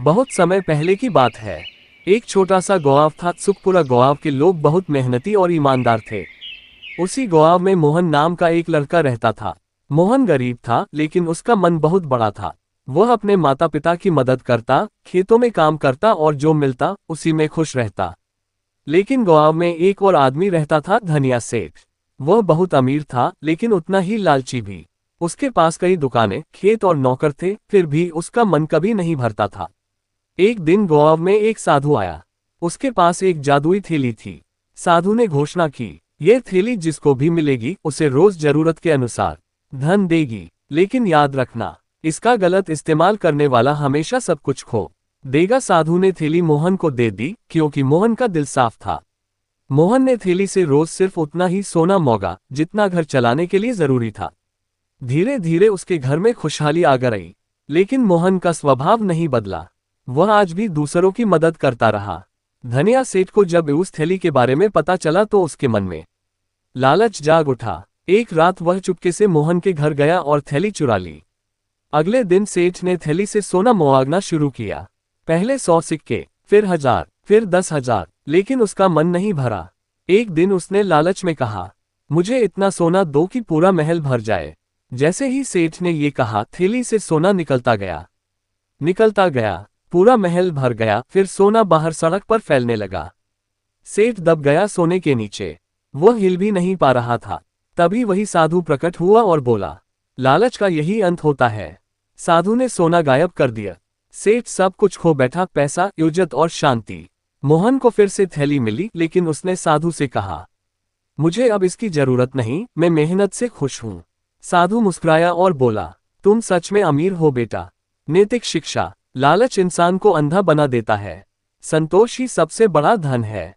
बहुत समय पहले की बात है। एक छोटा सा गांव था। सुखपुरा गांव के लोग बहुत मेहनती और ईमानदार थे। उसी गांव में मोहन नाम का एक लड़का रहता था। मोहन गरीब था, लेकिन उसका मन बहुत बड़ा था। वह अपने माता पिता की मदद करता, खेतों में काम करता और जो मिलता उसी में खुश रहता। लेकिन गांव में एक और आदमी रहता था, धनिया सेठ। वह बहुत अमीर था, लेकिन उतना ही लालची भी। उसके पास कई दुकानें, खेत और नौकर थे, फिर भी उसका मन कभी नहीं भरता था। एक दिन गांव में एक साधु आया। उसके पास एक जादुई थैली थी। साधु ने घोषणा की, यह थैली जिसको भी मिलेगी उसे रोज जरूरत के अनुसार धन देगी, लेकिन याद रखना, इसका गलत इस्तेमाल करने वाला हमेशा सब कुछ खो देगा। साधु ने थैली मोहन को दे दी, क्योंकि मोहन का दिल साफ था। मोहन ने थैली से रोज सिर्फ उतना ही सोना मांगा जितना घर चलाने के लिए जरूरी था। धीरे धीरे उसके घर में खुशहाली आ गई। लेकिन मोहन का स्वभाव नहीं बदला। वह आज भी दूसरों की मदद करता रहा। धनिया सेठ को जब उस थैली के बारे में पता चला तो उसके मन में लालच जाग उठा। एक रात वह चुपके से मोहन के घर गया और थैली चुरा ली। अगले दिन सेठ ने थैली से सोना मांगना शुरू किया। पहले 100 सिक्के, फिर 1000, फिर 10,000, लेकिन उसका मन नहीं भरा। एक दिन उसने लालच में कहा, मुझे इतना सोना दो कि पूरा महल भर जाए। जैसे ही सेठ ने ये कहा, थैली से सोना निकलता गया, पूरा महल भर गया। फिर सोना बाहर सड़क पर फैलने लगा। सेठ दब गया सोने के नीचे। वह हिल भी नहीं पा रहा था। तभी वही साधु प्रकट हुआ और बोला, लालच का यही अंत होता है। साधु ने सोना गायब कर दिया। सेठ सब कुछ खो बैठा, पैसा, इज्जत और शांति। मोहन को फिर से थैली मिली, लेकिन उसने साधु से कहा, मुझे अब इसकी जरूरत नहीं, मैं मेहनत से खुश हूं। साधु मुस्कुराया और बोला, तुम सच में अमीर हो बेटा। नैतिक शिक्षा, लालच इंसान को अंधा बना देता है। संतोष ही सबसे बड़ा धन है।